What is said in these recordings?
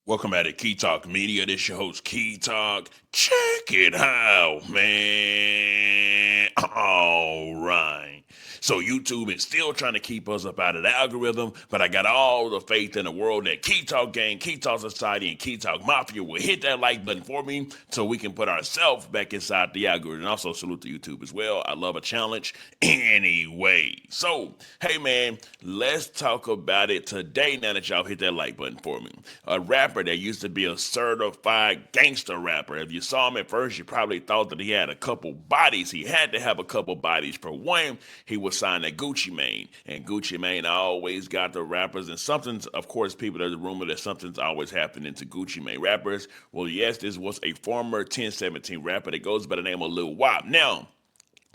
Welcome back to Key Talk Media. This your host, Key Talk. Check it out, man. All right. So YouTube is still trying to keep us up out of the algorithm, but I got all the faith in the world that Key Talk Gang, Key Talk Society, and Key Talk Mafia will hit that like button for me so we can put ourselves back inside the algorithm. And also salute to YouTube as well. I love a challenge anyway. So, hey man, let's talk about it today now that y'all hit that like button for me. A rapper that used to be a certified gangster rapper. If you saw him at first, you probably thought that he had a couple bodies. He had to have a couple bodies. For one, he was signed to Gucci Mane, and Gucci Mane always got the rappers. And something's, of course, people, there's a rumor that something's always happening to Gucci Mane rappers. Well, yes, this was a former 1017 rapper that goes by the name of Lil Wop. Now,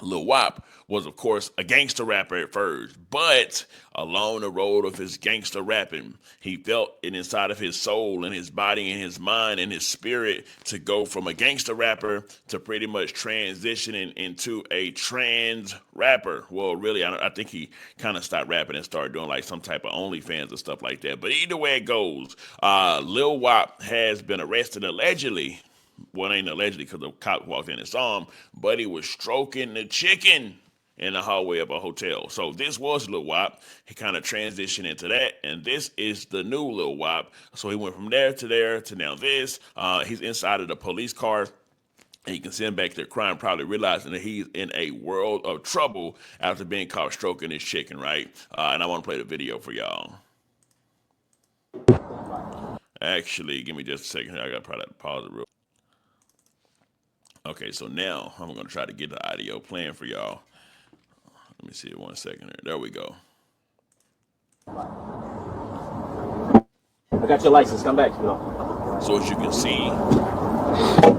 Lil Wop was, of course, a gangster rapper at first, but along the road of his gangster rapping, he felt it inside of his soul and his body and his mind and his spirit to go from a gangster rapper to pretty much transitioning into a trans rapper. Well, really, I think he kind of stopped rapping and started doing like some type of OnlyFans and stuff like that. But either way it goes, Lil Wop has been arrested allegedly. Well, it ain't allegedly because the cop walked in and saw him, but he was stroking the chicken in the hallway of a hotel. So this was Lil Wop. He kind of transitioned into that, and this is the new Lil Wop. So he went from there to now this. He's inside of the police car. And you can see him back there crying, probably realizing that he's in a world of trouble after being caught stroking his chicken, right? And I want to play the video for y'all. Actually, give me just a second here. I got to probably pause it real. Okay, so now I'm going to try to get the audio playing for y'all. Let me see it 1 second here. There we go. I got your license. Come back. So as you can see,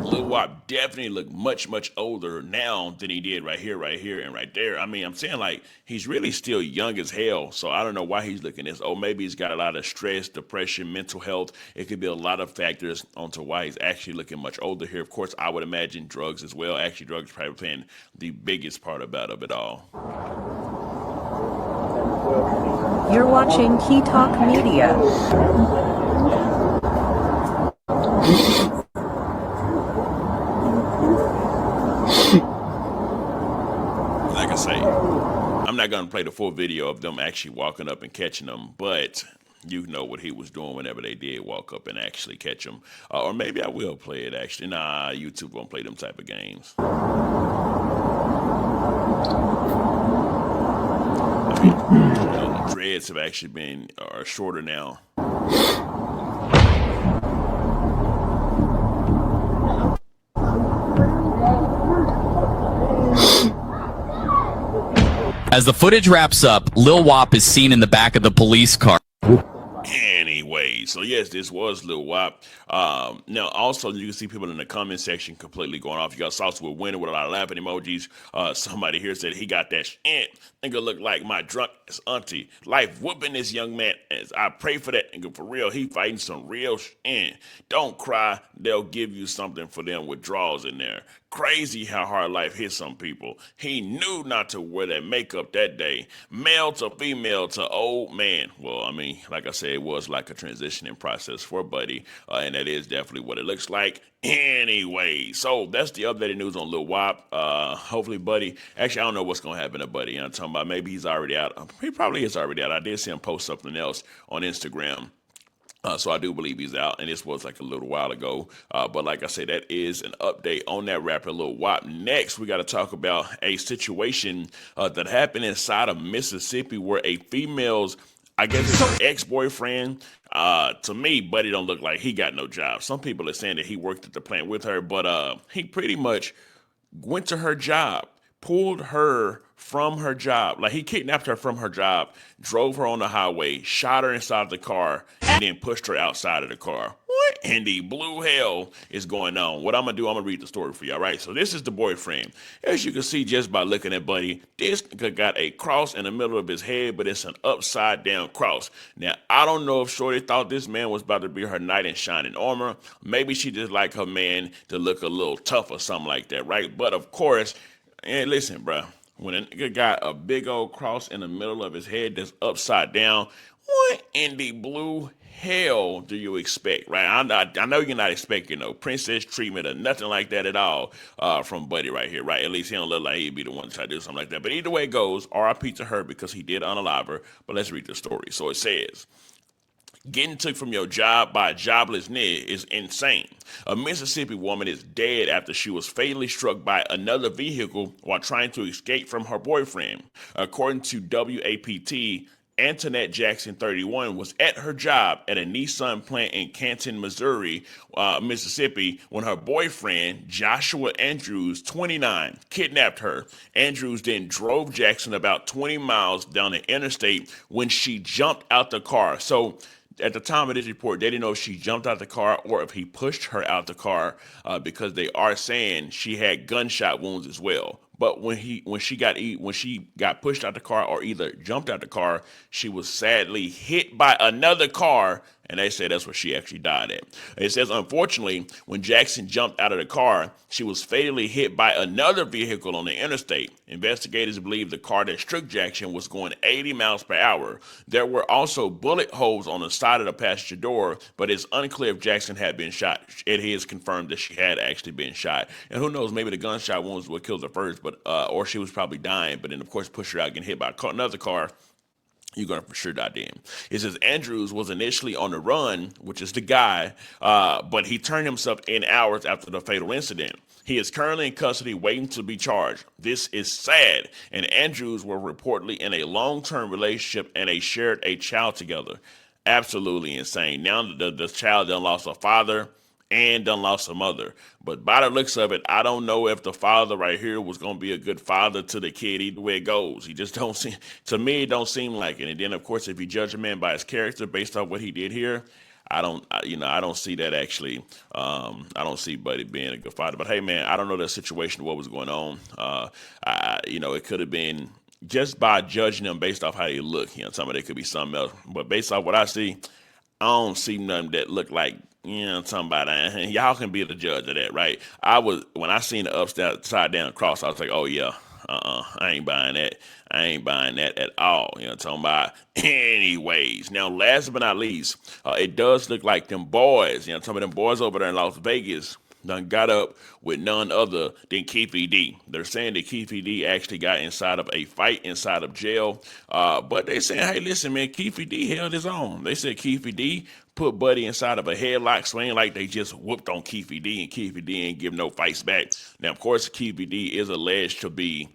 Lil Wop definitely look much, much older now than he did right here, and right there. I mean, I'm saying like he's really still young as hell. So I don't know why he's looking this. Oh, maybe he's got a lot of stress, depression, mental health. It could be a lot of factors onto why he's actually looking much older here. Of course, I would imagine drugs as well. Actually, drugs probably playing the biggest part about of it all. You're watching Key Talk Media. Like I say, I'm not going to play the full video of them actually walking up and catching them, but you know what he was doing whenever they did walk up and actually catch him. Or maybe I will play it actually. Nah, YouTube won't play them type of games. I mean, the dreads have actually been shorter now. As the footage wraps up, Lil Wop is seen in the back of the police car. Anyway, so yes, this was Lil Wop. Now, also, you can see people in the comment section completely going off. You got Sauce with winning with a lot of laughing emojis. Somebody here said he got that shit. Nigga look like my drunk auntie. Life whooping this young man. As I pray for that nigga for real. He fighting some real shit. Don't cry. They'll give you something for them withdrawals in there. Crazy how hard life hits some people. He knew not to wear that makeup that day. Male to female to old man. Well, I mean, like I said, it was like a transitioning process for Buddy, and that is definitely what it looks like. Anyway, so that's the updated news on Lil Wop. Hopefully, Buddy. Actually, I don't know what's gonna happen to Buddy. I'm talking about maybe he's already out. He probably is already out. I did see him post something else on Instagram. So I do believe he's out, and this was like a little while ago. But like I said, that is an update on that rapper Lil Wop. Next, we got to talk about a situation that happened inside of Mississippi where a female's, I guess it's her ex-boyfriend. To me, Buddy don't look like he got no job. Some people are saying that he worked at the plant with her, but he pretty much went to her job, pulled her from her job. Like he kidnapped her from her job, drove her on the highway, shot her inside the car, and then pushed her outside of the car. What in the blue hell is going on? What I'm gonna do, I'm gonna read the story for y'all, right? So this is the boyfriend. As you can see just by looking at Buddy, this nigga got a cross in the middle of his head, but it's an upside down cross. Now, I don't know if Shorty thought this man was about to be her knight in shining armor. Maybe she just like her man to look a little tough or something like that, right? But of course, and listen, bro, when a nigga got a big old cross in the middle of his head that's upside down, What in the blue hell do you expect, right? I know you're not expecting no princess treatment or nothing like that at all from Buddy right here, right? At least he don't look like he'd be the one to try to do something like that. But either way it goes, RIP to her because he did unalive her. But let's read the story. So it says, getting took from your job by a jobless nigga is insane. A Mississippi woman is dead after she was fatally struck by another vehicle while trying to escape from her boyfriend. According to WAPT, Antoinette Jackson, 31, was at her job at a Nissan plant in Canton, Missouri, Mississippi, when her boyfriend, Joshua Andrews, 29, kidnapped her. Andrews then drove Jackson about 20 miles down the interstate when she jumped out the car. So at the time of this report, they didn't know if she jumped out the car or if he pushed her out the car because they are saying she had gunshot wounds as well. But when she got pushed out the car or either jumped out the car, she was sadly hit by another car, and they say that's where she actually died at. It says, unfortunately, when Jackson jumped out of the car, she was fatally hit by another vehicle on the interstate. Investigators believe the car that struck Jackson was going 80 miles per hour. There were also bullet holes on the side of the passenger door, but it's unclear if Jackson had been shot. It is confirmed that she had actually been shot. And who knows, maybe the gunshot wounds what killed her first, but or she was probably dying, but then of course pushed her out getting hit by another car. You're gonna for sure die then. It says Andrews was initially on the run, which is the guy, but he turned himself in hours after the fatal incident. He is currently in custody waiting to be charged. This is sad, and Andrews were reportedly in a long-term relationship and they shared a child together. Absolutely insane. Now the child done lost a father and done lost a mother. But by the looks of it, I don't know if the father right here was going to be a good father to the kid either way it goes. He just don't seem, to me, it don't seem like it. And then, of course, if you judge a man by his character based off what he did here, I don't see that actually. I don't see Buddy being a good father. But hey, man, I don't know the situation, what was going on. It could have been just by judging them based off how they look. Some of it could be something else. But based off what I see, I don't see nothing that look like, somebody. Y'all can be the judge of that, right? When I seen the upside down cross, I was like, oh yeah, I ain't buying that. I ain't buying that at all. Talking about. Anyways, now last but not least, it does look like them boys, some of them boys over there in Las Vegas done got up with none other than Keefe D. They're saying that Keefe D actually got inside of a fight inside of jail. But they saying, hey, listen, man, Keefe D held his own. They said Keefe D put Buddy inside of a headlock swing like they just whooped on Keefe D, and Keefe D ain't give no fights back. Now, of course, Keefe D is alleged to be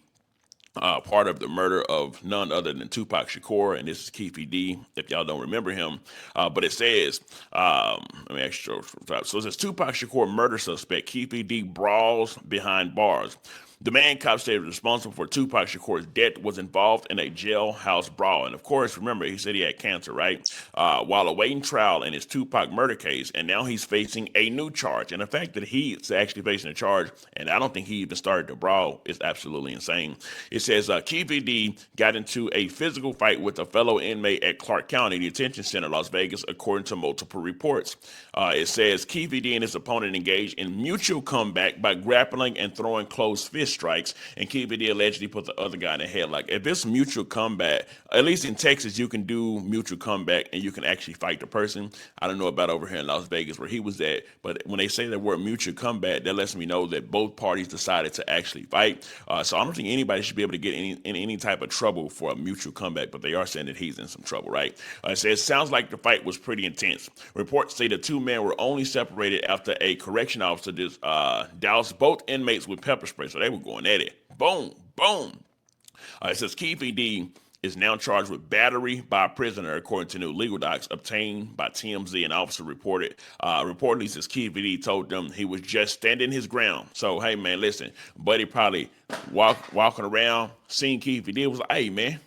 part of the murder of none other than Tupac Shakur, and this is Keefe D, if y'all don't remember him. But it says, let me actually show. So it says Tupac Shakur murder suspect Keefe D brawls behind bars. The man cops say responsible for Tupac Shakur's death was involved in a jailhouse brawl. And of course, remember, he said he had cancer, right? While awaiting trial in his Tupac murder case, and now he's facing a new charge. And the fact that he is actually facing a charge, and I don't think he even started the brawl, is absolutely insane. It says Keefe D got into a physical fight with a fellow inmate at Clark County Detention Center, Las Vegas, according to multiple reports. It says Keefe D and his opponent engaged in mutual combat by grappling and throwing closed fists strikes, and Keefe D allegedly put the other guy in the head. Like, if it's mutual combat, at least in Texas, you can do mutual combat and you can actually fight the person. I don't know about over here in Las Vegas where he was at, but when they say the word mutual combat, that lets me know that both parties decided to actually fight. So I don't think anybody should be able to get in any type of trouble for a mutual combat, but they are saying that he's in some trouble, right? It says, sounds like the fight was pretty intense. Reports say the two men were only separated after a correction officer doused both inmates with pepper spray. So they were going at it. Boom, boom. It says Keefe D is now charged with battery by a prisoner, according to new legal docs obtained by TMZ. An officer reportedly says Keefe D told them he was just standing his ground. So, hey, man, listen, Buddy probably walking around, seeing Keefe D, was like, hey, man,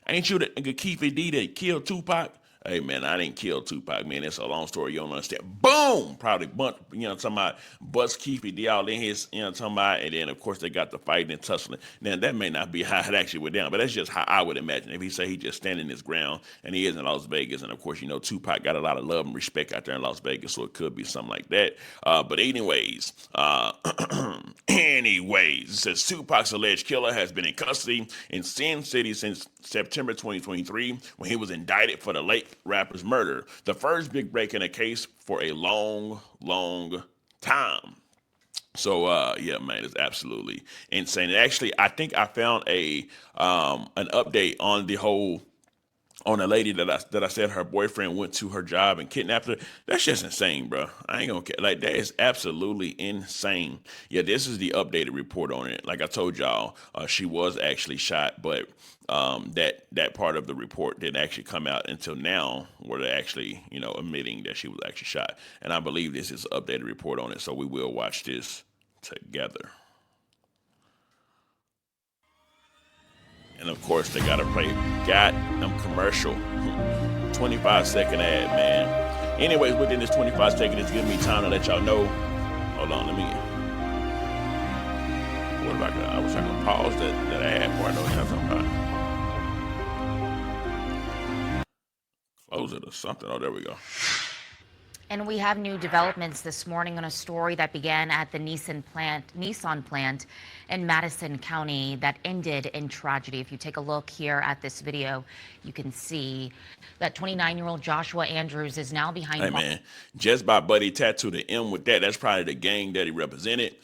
ain't you the Keefe D that killed Tupac? Hey, man, I didn't kill Tupac, man. It's a long story. You don't understand. Boom! Probably talking about bust Keefe D out in his, talking about, and then, of course, they got the fighting and tussling. Now, that may not be how it actually went down, but that's just how I would imagine. If he say he just standing his ground, and he is in Las Vegas, and, of course, Tupac got a lot of love and respect out there in Las Vegas, so it could be something like that. But anyways, it says Tupac's alleged killer has been in custody in Sin City since September 2023, when he was indicted for the late rapper's murder. The first big break in a case for a long, long time. So yeah, man, it's absolutely insane. And actually, I think I found an update on the whole on a lady that I said her boyfriend went to her job and kidnapped her. That's just insane, bro. I ain't gonna care. Like that is absolutely insane. Yeah, this is the updated report on it. Like I told y'all, she was actually shot, but that part of the report didn't actually come out until now, where they're actually admitting that she was actually shot. And I believe this is an updated report on it, so we will watch this together. And of course, they gotta play goddamn commercial. 25-second ad, man. Anyways, within this 25 seconds, it's giving me time to let y'all know. Hold on, let me. What if I wish I could pause that ad part. I know what y'all talking about. Close it or something. Oh, there we go. And we have new developments this morning on a story that began at the Nissan plant in Madison County that ended in tragedy. If you take a look here at this video, you can see that 29-year-old Joshua Andrews is now behind. Hey man, just by Buddy tattooed the M with that, that's probably the gang that he represented.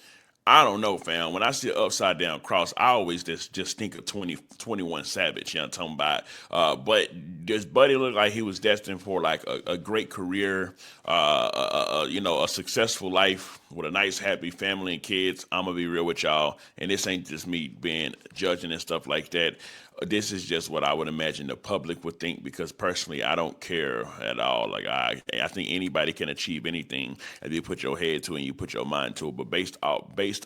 I don't know, fam. When I see an upside down cross, I always just think of 21 Savage, you know what I'm talking about? But does Buddy look like he was destined for like a great career, a successful life with a nice, happy family and kids? I'm gonna be real with y'all, and this ain't just me being judging and stuff like that. This is just what I would imagine the public would think, because personally, I don't care at all. Like I think anybody can achieve anything if you put your head to it and you put your mind to it. But based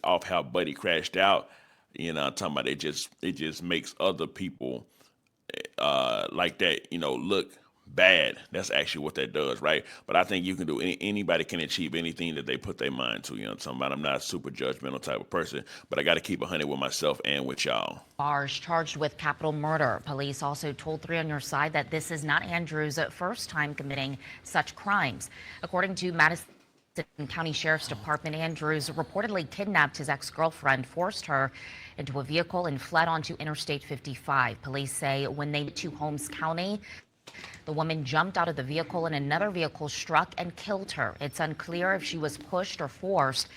off how Buddy crashed out, I'm talking about it just makes other people like that, look bad. That's actually what that does, right? But I think you can do anybody can achieve anything that they put their mind to. Talking about I'm not a super judgmental type of person, but I got to keep 100 with myself and with y'all. Bars charged with capital murder. Police also told 3 on Your Side that this is not Andrew's first time committing such crimes. According to Madison County Sheriff's Department, Andrews reportedly kidnapped his ex-girlfriend, forced her into a vehicle, and fled onto Interstate 55. Police say when they get to Holmes County, the woman jumped out of the vehicle and another vehicle struck and killed her. It's unclear if she was pushed or forced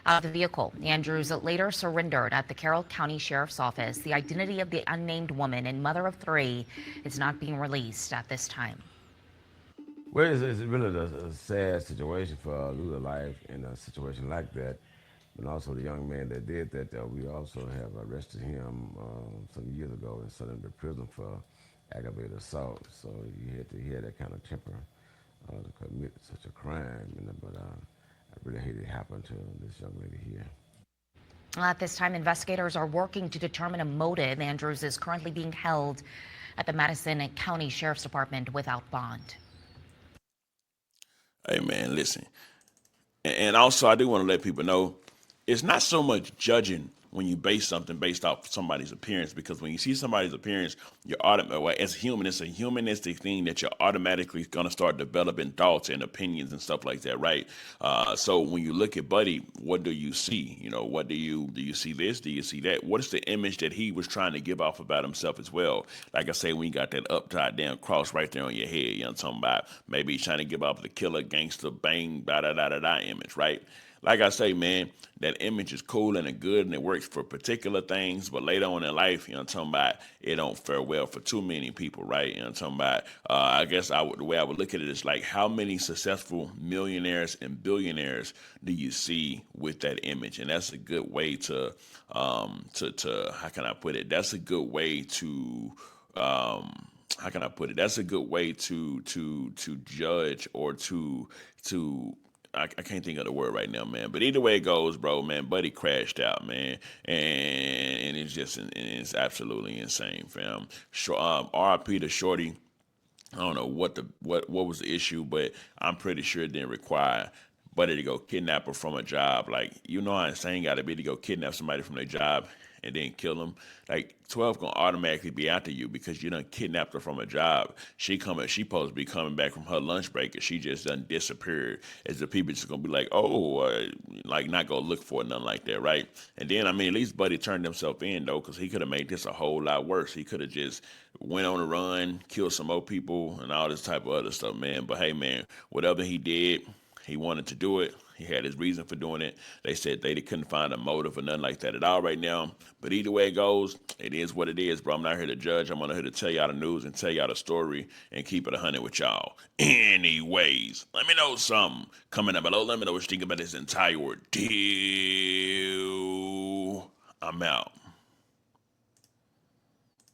out of the vehicle. Andrews later surrendered at the Carroll County Sheriff's Office. The identity of the unnamed woman and mother of 3 is not being released at this time. Well, it's really a sad situation for losing life in a situation like that. But also the young man that did that, we also have arrested him some years ago and sent him to prison for aggravated assault. So he had that kind of temper to commit such a crime. But I really hate it happened to this young lady here. At this time, investigators are working to determine a motive. Andrews is currently being held at the Madison County Sheriff's Department without bond. Hey man, listen. And also I do want to let people know it's not so much judging when you base something based off somebody's appearance, because when you see somebody's appearance, you're as a human, it's a humanistic thing that you're automatically going to start developing thoughts and opinions and stuff like that, right? So when you look at Buddy, what do you see? What do you see this? Do you see that? What is the image that he was trying to give off about himself as well? Like I say, when you got that upside down cross right there on your head, I'm talking about maybe he's trying to give off the killer, gangster, bang, da-da-da-da-da image, right? Like I say, man, that image is cool and good and it works for particular things, but later on in life, I'm talking about, it don't fare well for too many people, right? I'm talking about, I guess the way I would look at it is like, how many successful millionaires and billionaires do you see with that image? And that's a good way to how can I put it? That's a good way to, how can I put it? That's a good way to judge or to I can't think of the word right now, man. But either way it goes, bro, man, Buddy crashed out, man, and it's absolutely insane, fam. R.I.P. to Shorty. I don't know what was the issue, but I'm pretty sure it didn't require Buddy to go kidnap her from a job. Like, how insane got to be to go kidnap somebody from their job and then kill them. Like, 12 gonna automatically be after you because you done kidnapped her from a job. She supposed to be coming back from her lunch break and she just done disappeared. As the people just gonna be like, like not go look for it, nothing like that, right? And then, at least Buddy turned himself in though, because he could have made this a whole lot worse. He could have just went on a run, killed some more people, and all this type of other stuff, man. But hey, man, whatever he did, he wanted to do it. He had his reason for doing it. They said they couldn't find a motive or nothing like that at all right now. But either way it goes, it is what it is, bro. I'm not here to judge. I'm on here to tell y'all the news and tell y'all the story and keep it 100 with y'all. Anyways, let me know something. Comment down below. Let me know what you think about this entire ordeal. I'm out.